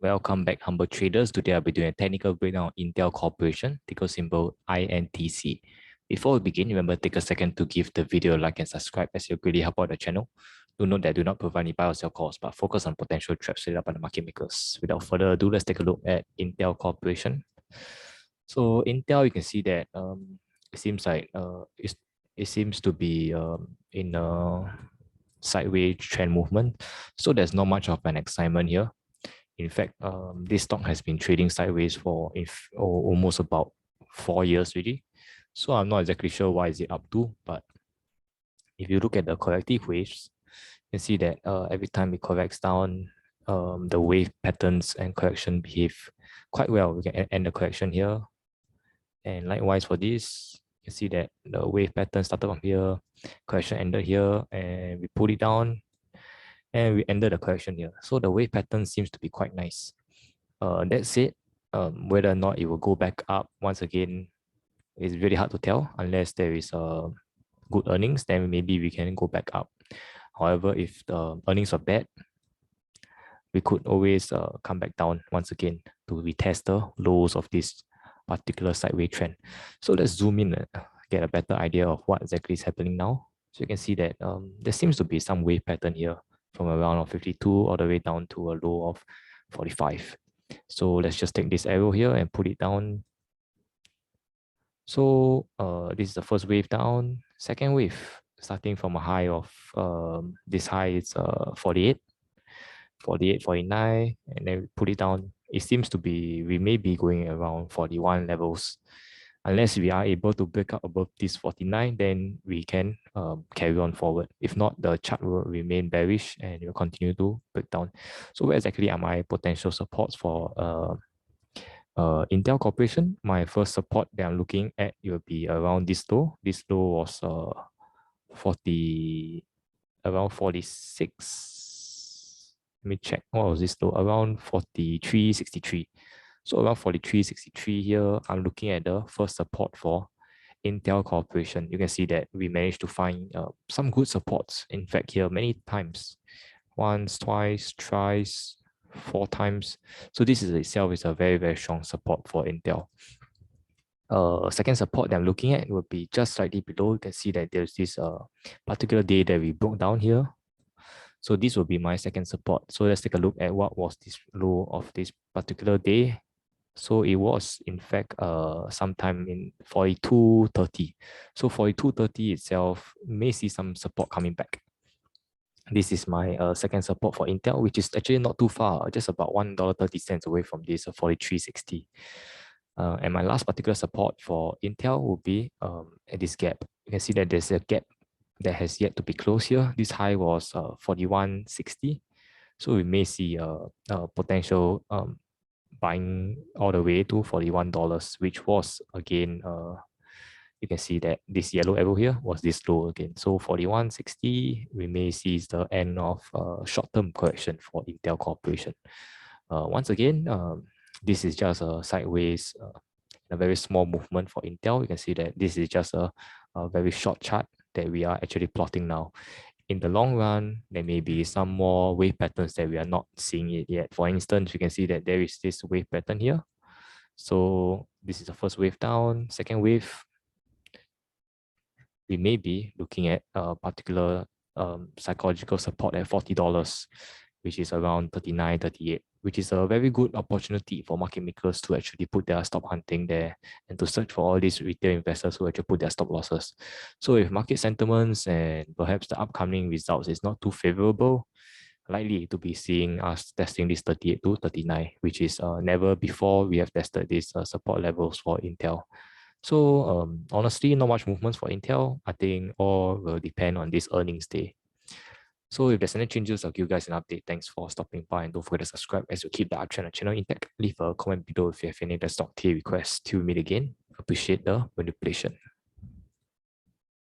Welcome back, humble traders. Today I'll be doing a technical breakdown of Intel Corporation, ticker symbol INTC. Before we begin, remember take a second to give the video a like and subscribe as you really help out the channel. Do note that I do not provide any buy or sell calls, but focus on potential traps set up by the market makers. Without further ado, let's take a look at Intel Corporation. So Intel, you can see that it seems like it seems to be in a sideways trend movement. So there's not much of an excitement here. In fact, this stock has been trading sideways for almost about 4 years already. So I'm not exactly sure why is it up to, but if you look at the corrective waves, you can see that every time it corrects down, the wave patterns and correction behave quite well. We can end the correction here. And likewise for this, you can see that the wave pattern started from here, correction ended here, and we pulled it down, and we ended the correction here. So the wave pattern seems to be quite nice. That said, whether or not it will go back up once again is really hard to tell unless there is good earnings, then maybe we can go back up. However, if the earnings are bad, we could always come back down once again to retest the lows of this particular sideways trend. So let's zoom in and get a better idea of what exactly is happening now. So you can see that there seems to be some wave pattern here from around of 52 all the way down to a low of 45. So let's just take this arrow here and put it down. So this is the first wave down. Second wave, starting from a high of this high is 48, 49, and then we put it down. It seems to be, we may be going around 41 levels. Unless we are able to break up above this 49, then we can carry on forward. If not, the chart will remain bearish and it will continue to break down. So where exactly are my potential supports for Intel Corporation? My first support that I'm looking at will be around this low. This low was around 46. Let me check. What was this low? Around 43.63. So around 43.63 here, I'm looking at the first support for Intel Corporation. You can see that we managed to find some good supports. In fact, here many times, once, twice, thrice, 4 times. So this is itself is a very, very strong support for Intel. Second support that I'm looking at will be just slightly below. You can see that there's this particular day that we broke down here. So this will be my second support. So let's take a look at what was this low of this particular day. So it was in fact sometime in 42.30. So 42.30 itself may see some support coming back. This is my second support for Intel, which is actually not too far, just about $1.30 away from this 43.60. And my last particular support for Intel will be at this gap. You can see that there's a gap that has yet to be closed here. This high was 41.60. So we may see a potential buying all the way to $41, which was again, you can see that this yellow arrow here was this low again. So 41.60, we may see the end of short-term correction for Intel Corporation. Once again, this is just a sideways, a very small movement for Intel. You can see that this is just a very short chart that we are actually plotting now. In the long run, there may be some more wave patterns that we are not seeing it yet. For instance, you can see that there is this wave pattern here. So this is the first wave down, second wave. We may be looking at a particular psychological support at $40, which is around 39, 38, which is a very good opportunity for market makers to actually put their stop hunting there and to search for all these retail investors who actually put their stop losses. So if market sentiments and perhaps the upcoming results is not too favorable, likely to be seeing us testing this 38 to 39, which is never before we have tested these support levels for Intel. So honestly, not much movements for Intel. I think all will depend on this earnings day. So if there's any changes, I'll give you guys an update. Thanks for stopping by and don't forget to subscribe as we keep the uptrend channel intact. Leave a comment below if you have any stock tier requests. Till we meet again. Appreciate the manipulation.